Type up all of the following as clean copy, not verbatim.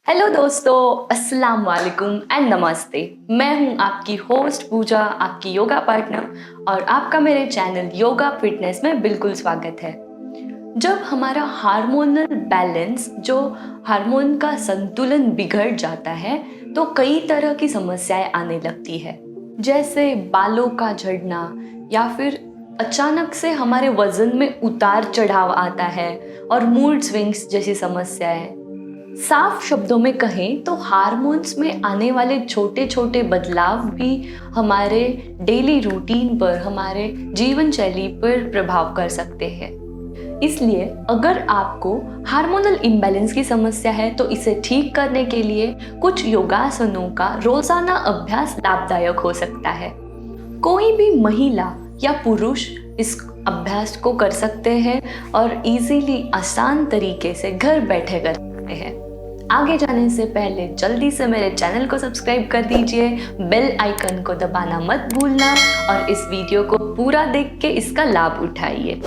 Hello दोस्तों, अस्सलाम वालेकुम एंड नमस्ते। मैं हूं आपकी होस्ट पूजा, आपकी योगा पार्टनर, और आपका मेरे चैनल योगा फिटनेस में बिल्कुल स्वागत है। जब हमारा हार्मोनल बैलेंस, जो हार्मोन का संतुलन बिगड़ जाता है, तो कई तरह की समस्याएं आने लगती है, जैसे बालों का झड़ना या फिर अचानक से हमारे वजन में उतार चढ़ाव आता है और मूड स्विंग्स जैसी समस्याएं। साफ शब्दों में कहें तो हार्मोन्स में आने वाले छोटे छोटे बदलाव भी हमारे डेली रूटीन पर, हमारे जीवन शैली पर प्रभाव कर सकते हैं। इसलिए अगर आपको हार्मोनल इम्बैलेंस की समस्या है तो इसे ठीक करने के लिए कुछ योगासनों का रोजाना अभ्यास लाभदायक हो सकता है। कोई भी महिला या पुरुष इस अभ्यास को कर सकते हैं और इजीली, आसान तरीके से घर बैठे कर सकते हैं। आगे जाने से पहले जल्दी से मेरे चैनल को सब्सक्राइब कर दीजिए, बेल आइकन को दबाना मत भूलना और इस वीडियो को पूरा देख के इसका लाभ उठाइए।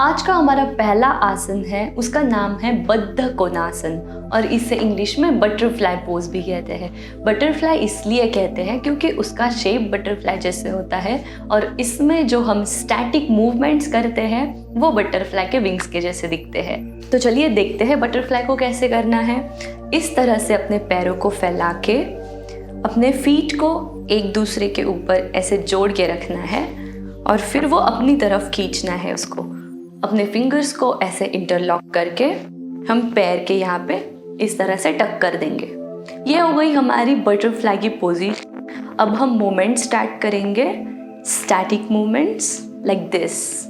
आज का हमारा पहला आसन है, उसका नाम है बद्ध कोणासन, और इसे इंग्लिश में बटरफ्लाई पोज भी कहते हैं। बटरफ्लाई इसलिए कहते हैं क्योंकि उसका शेप बटरफ्लाई जैसे होता है और इसमें जो हम स्टैटिक मूवमेंट्स करते हैं वो बटरफ्लाई के विंग्स के जैसे दिखते हैं। तो चलिए देखते हैं बटरफ्लाई को कैसे करना है। इस तरह से अपने पैरों को फैला के अपने फीट को एक दूसरे के ऊपर ऐसे जोड़ के रखना है और फिर वो अपनी तरफ खींचना है उसको। अपने फिंगर्स को ऐसे इंटरलॉक करके हम पैर के यहाँ पे इस तरह से टक कर देंगे। ये हो गई हमारी बटरफ्लाई की पोजीशन। अब हम मूवमेंट स्टार्ट करेंगे, स्टैटिक मूवमेंट्स लाइक दिस।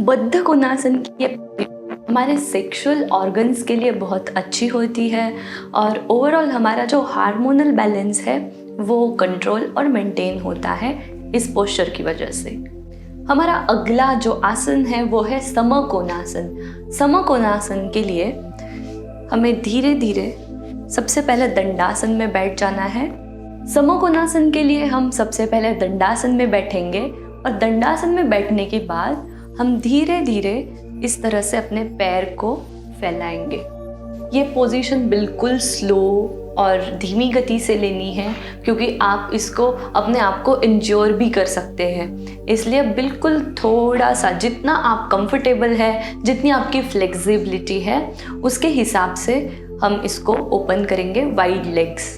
बद्ध कोणासन की हमारे सेक्सुअल ऑर्गन्स के लिए बहुत अच्छी होती है और ओवरऑल हमारा जो हार्मोनल बैलेंस है वो कंट्रोल और मेंटेन होता है इस पोस्चर की वजह से। हमारा अगला जो आसन है वो है समकोणासन। समकोणासन के लिए हमें धीरे धीरे सबसे पहले दंडासन में बैठ जाना है। समकोणासन के लिए हम सबसे पहले दंडासन में बैठेंगे और दंडासन में बैठने के बाद हम धीरे धीरे इस तरह से अपने पैर को फैलाएंगे। ये पोजीशन बिल्कुल स्लो और धीमी गति से लेनी है क्योंकि आप इसको अपने आप को इंजोर भी कर सकते हैं। इसलिए बिल्कुल थोड़ा सा, जितना आप कंफर्टेबल है, जितनी आपकी फ्लेक्सिबिलिटी है, उसके हिसाब से हम इसको ओपन करेंगे वाइड लेग्स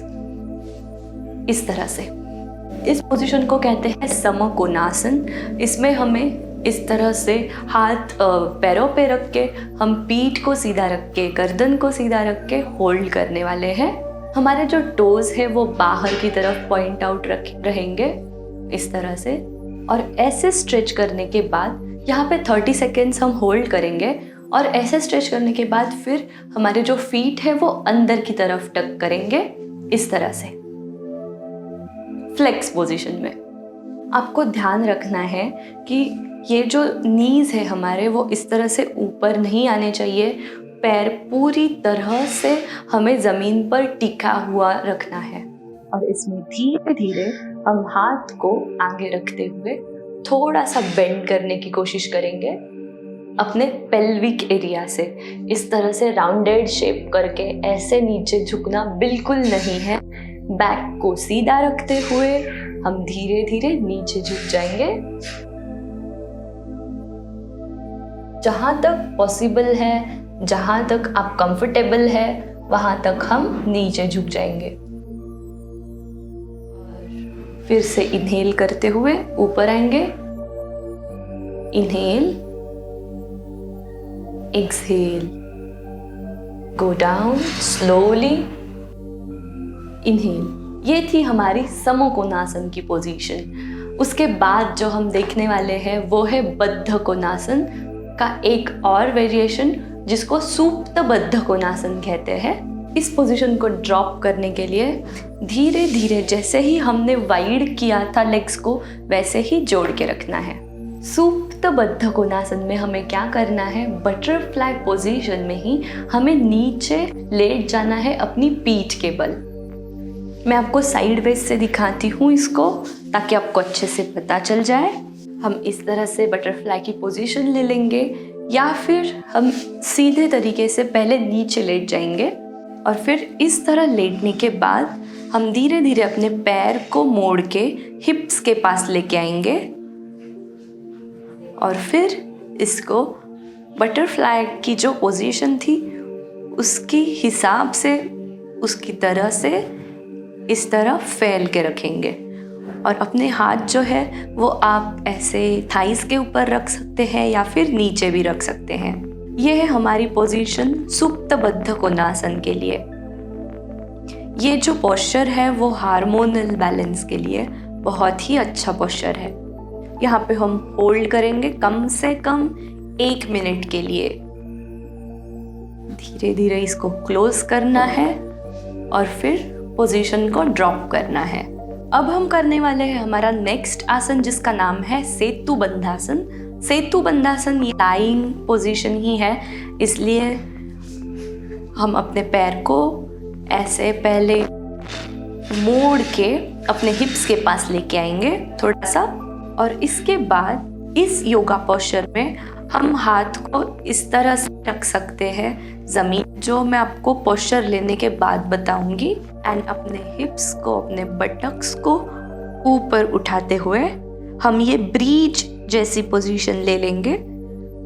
इस तरह से। इस पोजीशन को कहते हैं समकोणासन। इसमें हमें इस तरह से हाथ पैरों पे रख के, हम पीठ को सीधा रख के, गर्दन को सीधा रख के होल्ड करने वाले हैं। हमारे जो टोज है वो बाहर की तरफ पॉइंट आउट रहेंगे इस तरह से, और ऐसे स्ट्रेच करने के बाद यहाँ पे 30 सेकेंड्स हम होल्ड करेंगे और ऐसे स्ट्रेच करने के बाद फिर हमारे जो फीट है वो अंदर की तरफ टक करेंगे इस तरह से फ्लेक्स पोजीशन में। आपको ध्यान रखना है कि ये जो नीज है हमारे वो इस तरह से ऊपर नहीं आने चाहिए। पैर पूरी तरह से हमें ज़मीन पर टिका हुआ रखना है और इसमें धीरे धीरे हम हाथ को आगे रखते हुए थोड़ा सा बेंड करने की कोशिश करेंगे अपने पेल्विक एरिया से। इस तरह से राउंडेड शेप करके ऐसे नीचे झुकना बिल्कुल नहीं है। बैक को सीधा रखते हुए हम धीरे धीरे नीचे झुक जाएंगे। जहाँ तक पॉसिबल है, जहाँ तक आप कंफर्टेबल है, वहाँ तक हम नीचे झुक जाएंगे। फिर से इनहेल करते हुए ऊपर आएंगे। Inhale, exhale, go down slowly, inhale. ये थी हमारी समकोणासन की पोजीशन। उसके बाद जो हम देखने वाले हैं वो है बद्ध कोणासन का एक और वेरिएशन, जिसको सुप्त बद्ध कोणासन कहते हैं। इस पोजीशन को ड्रॉप करने के लिए धीरे धीरे, जैसे ही हमने वाइड किया था लेग्स को, वैसे ही जोड़ के रखना है। सुप्त बद्ध कोणासन में हमें क्या करना है, बटरफ्लाई पोजीशन में ही हमें नीचे लेट जाना है अपनी पीठ के बल। मैं आपको साइड वेज से दिखाती हूँ इसको ताकि आपको अच्छे से पता चल जाए। हम इस तरह से बटरफ्लाई की पोजीशन ले लेंगे या फिर हम सीधे तरीके से पहले नीचे लेट जाएंगे और फिर इस तरह लेटने के बाद हम धीरे धीरे अपने पैर को मोड़ के हिप्स के पास लेके आएंगे और फिर इसको बटरफ्लाई की जो पोजीशन थी उसकी हिसाब से उसकी तरह से इस तरह फैल के रखेंगे और अपने हाथ जो है वो आप ऐसे थाइस के ऊपर रख सकते हैं या फिर नीचे भी रख सकते हैं। यह है हमारी पोजीशन सुप्त बद्ध कोणासन के लिए। ये जो पोस्चर है वो हार्मोनल बैलेंस के लिए बहुत ही अच्छा पोस्चर है। यहाँ पे हम होल्ड करेंगे कम से कम 1 मिनट के लिए। धीरे धीरे इसको क्लोज करना है और फिर पोजीशन को ड्रॉप करना है। अब हम करने वाले हैं हमारा नेक्स्ट आसन जिसका नाम है सेतु बंधासन। सेतु बंधासन ये लाइंग पोजीशन ही है, इसलिए हम अपने पैर को ऐसे पहले मोड़ के अपने हिप्स के पास लेके आएंगे थोड़ा सा और इसके बाद इस योगा पोस्चर में हम हाथ को इस तरह से रख सकते हैं ज़मीन, जो मैं आपको पोस्चर लेने के बाद बताऊंगी। एंड अपने हिप्स को, अपने बटक्स को ऊपर उठाते हुए हम ये ब्रीच जैसी पोजीशन ले लेंगे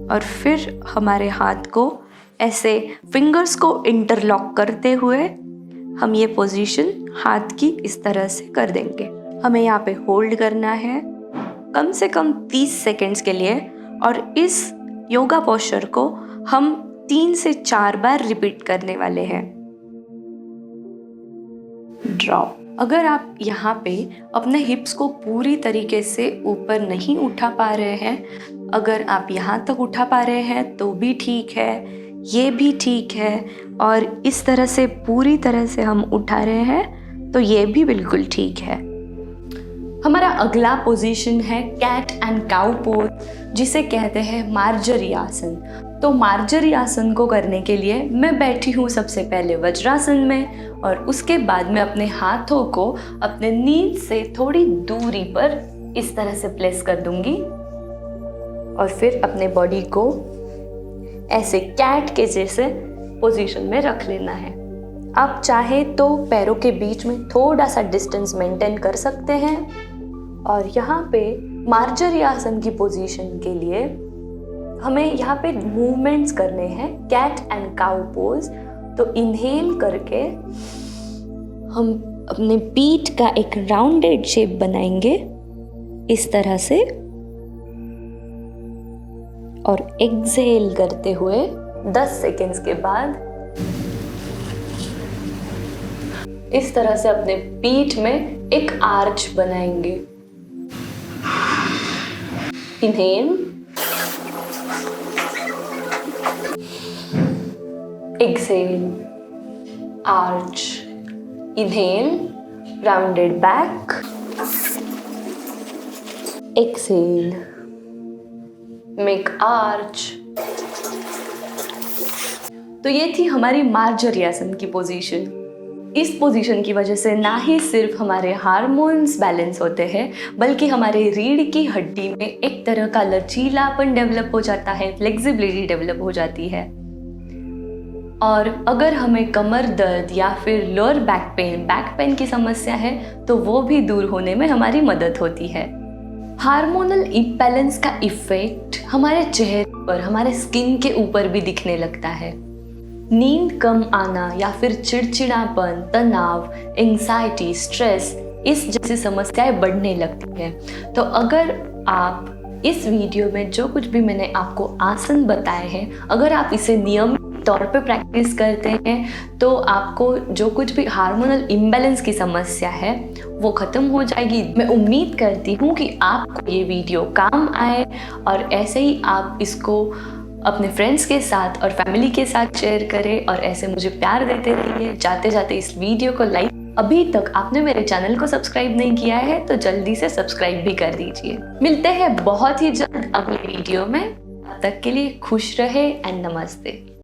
और फिर हमारे हाथ को ऐसे फिंगर्स को इंटरलॉक करते हुए हम ये पोजीशन हाथ की इस तरह से कर देंगे। हमें यहाँ पे होल्ड करना है कम से कम 30 सेकेंड्स के लिए और इस योगा पोस्चर को हम 3 से 4 बार रिपीट करने वाले हैं। ड्रॉप। अगर आप यहाँ पे अपने हिप्स को पूरी तरीके से ऊपर नहीं उठा पा रहे हैं, अगर आप यहाँ तक उठा पा रहे हैं तो भी ठीक है, ये भी ठीक है, और इस तरह से पूरी तरह से हम उठा रहे हैं तो ये भी बिल्कुल ठीक है। हमारा अगला पोजीशन है कैट एंड काउ पोज, जिसे कहते हैं मार्जरी आसन। तो मार्जरी आसन को करने के लिए मैं बैठी हूँ सबसे पहले वज्रासन में और उसके बाद मैं अपने हाथों को अपने नीज से थोड़ी दूरी पर इस तरह से प्लेस कर दूंगी और फिर अपने बॉडी को ऐसे कैट के जैसे पोजीशन में रख लेना है। आप चाहे तो पैरों के बीच में थोड़ा सा डिस्टेंस मेंटेन कर सकते हैं और यहाँ पे मार्जरी आसन की पोजीशन के लिए हमें यहाँ पे मूवमेंट्स करने हैं कैट एंड काउ पोज। तो इनहेल करके हम अपने पीठ का एक राउंडेड शेप बनाएंगे इस तरह से और एक्सहेल करते हुए 10 सेकेंड्स के बाद इस तरह से अपने पीठ में एक आर्च बनाएंगे। Inhale, exhale, arch, inhale, rounded back, exhale, make arch। तो ये थी हमारी मार्जरी आसन की पोजीशन। इस पोजीशन की वजह से ना ही सिर्फ हमारे हार्मोन्स बैलेंस होते हैं बल्कि हमारे रीढ़ की हड्डी में एक तरह का लचीलापन डेवलप हो जाता है, फ्लेक्सिबिलिटी डेवलप हो जाती है। और अगर हमें कमर दर्द या फिर लोअर बैक पेन की समस्या है तो वो भी दूर होने में हमारी मदद होती है। हार्मोनल इम्बैलेंस का इफेक्ट हमारे चेहरे पर, हमारे स्किन के ऊपर भी दिखने लगता है। नींद कम आना या फिर चिड़चिड़ापन, तनाव, एंजाइटी, स्ट्रेस, इस जैसी समस्याएं बढ़ने लगती हैं। तो अगर आप इस वीडियो में जो कुछ भी मैंने आपको आसन बताए हैं, अगर आप इसे नियमित तौर पे प्रैक्टिस करते हैं तो आपको जो कुछ भी हार्मोनल इम्बैलेंस की समस्या है वो ख़त्म हो जाएगी। मैं उम्मीद करती हूँ कि आपको ये वीडियो काम आए और ऐसे ही आप इसको अपने फ्रेंड्स के साथ और फैमिली के साथ शेयर करें और ऐसे मुझे प्यार देते रहिए। जाते जाते इस वीडियो को लाइक, अभी तक आपने मेरे चैनल को सब्सक्राइब नहीं किया है तो जल्दी से सब्सक्राइब भी कर दीजिए। मिलते हैं बहुत ही जल्द अगले वीडियो में, तब तक के लिए खुश रहे एंड नमस्ते।